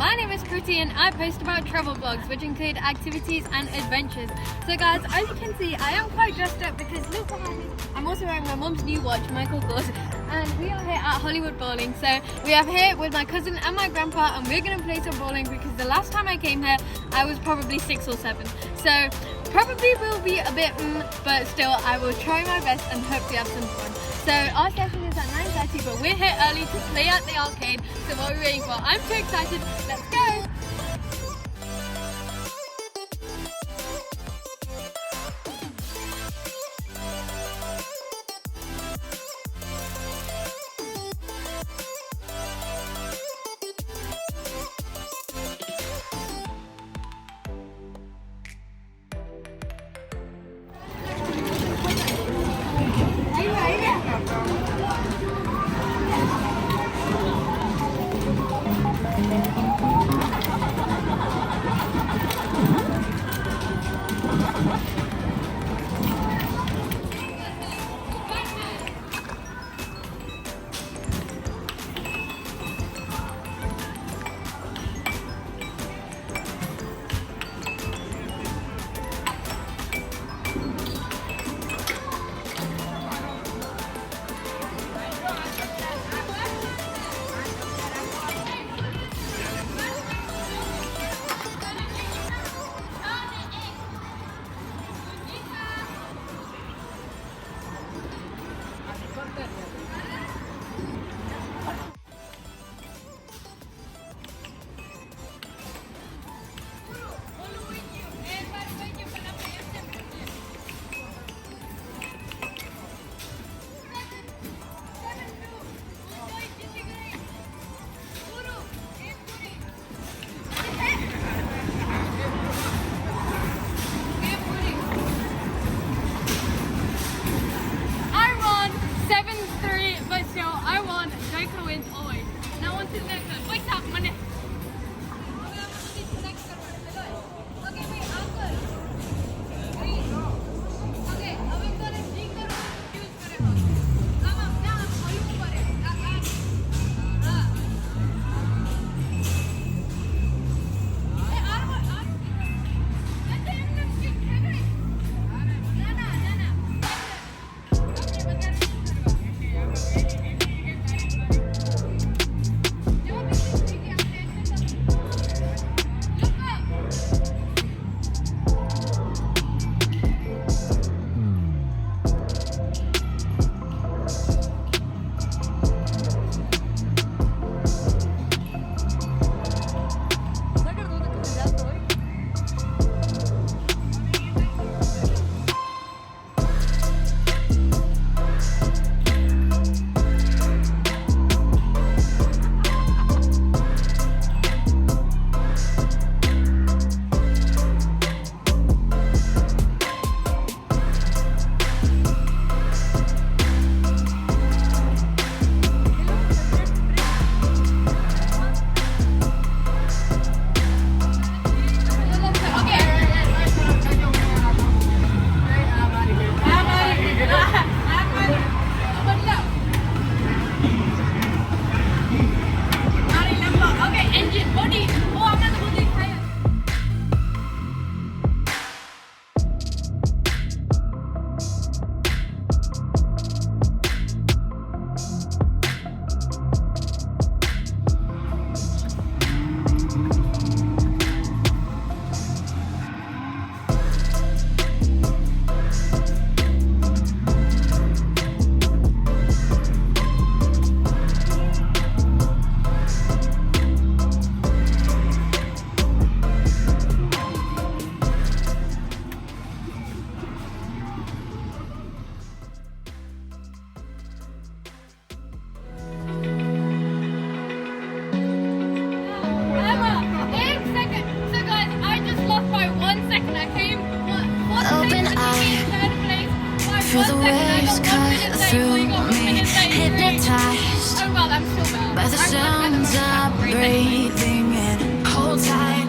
My name is Kriti and I post about travel vlogs which include activities and adventures. So guys, as you can see, I am quite dressed up because look behind me. I'm also wearing my mum's new watch, Michael Kors, and we are here at Hollywood Bowling. So we are here with my cousin and my grandpa and we're going to play some bowling because the last time I came here I was probably 6 or 7. So probably will be a bit but still I will try my best and hopefully have some fun. So our session is at 9:30 but we're here early to play at the arcade. So what are we waiting for? I'm so excited. Let's go! Feel the waves cut through me, hypnotized by the sounds I'm breathing in. Hold tight,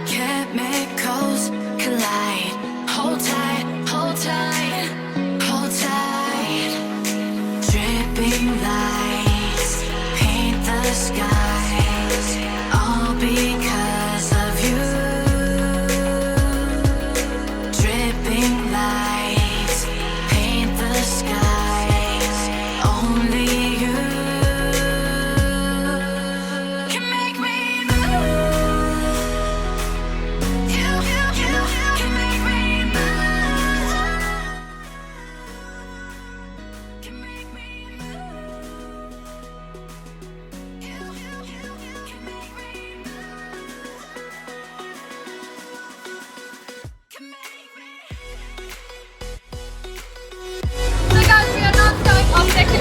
chemicals collide. Hold tight, hold tight, hold tight. Dripping lights paint the skies.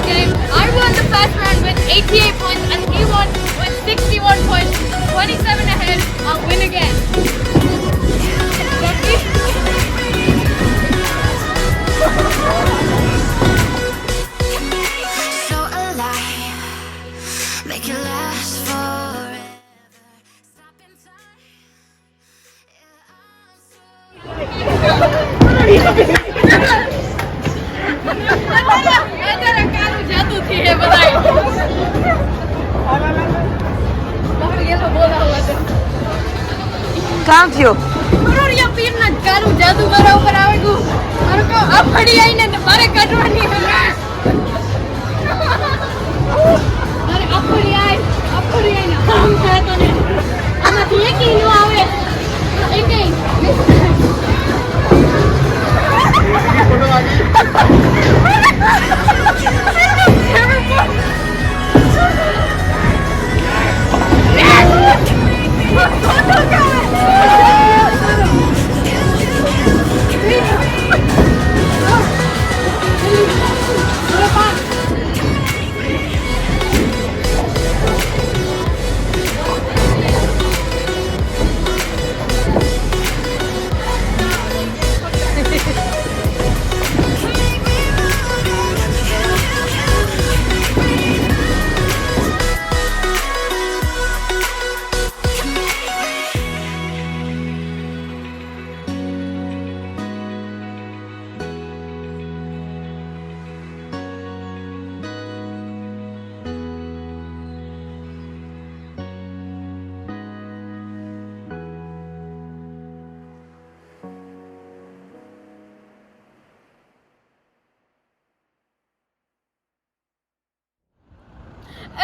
game. I won the first round with 88 points and he won with 61 points. 27 ahead. I'll win again. So alive, make it last forever. Stop in time. जदू थी है बताइए ये तो बोला हुआ था काम थियो और ये पीर ना करू जादू मेरे ऊपर आवेगू और को अब बड़ी आई ने मारे कटवानी है अरे अब बड़ी आई ना हम है तो ने हम ये की नो आवे एक फोटो आ गई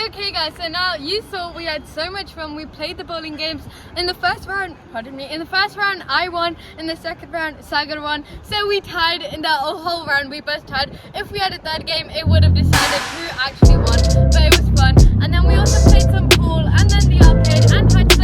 Okay guys, so now you saw we had so much fun. We played the bowling games. In the first round, I won. In the second round, Sagar won. So we tied in that whole round. We both tied. If we had a third game, it would have decided who actually won. But it was fun. And then we also played some pool and then the arcade and had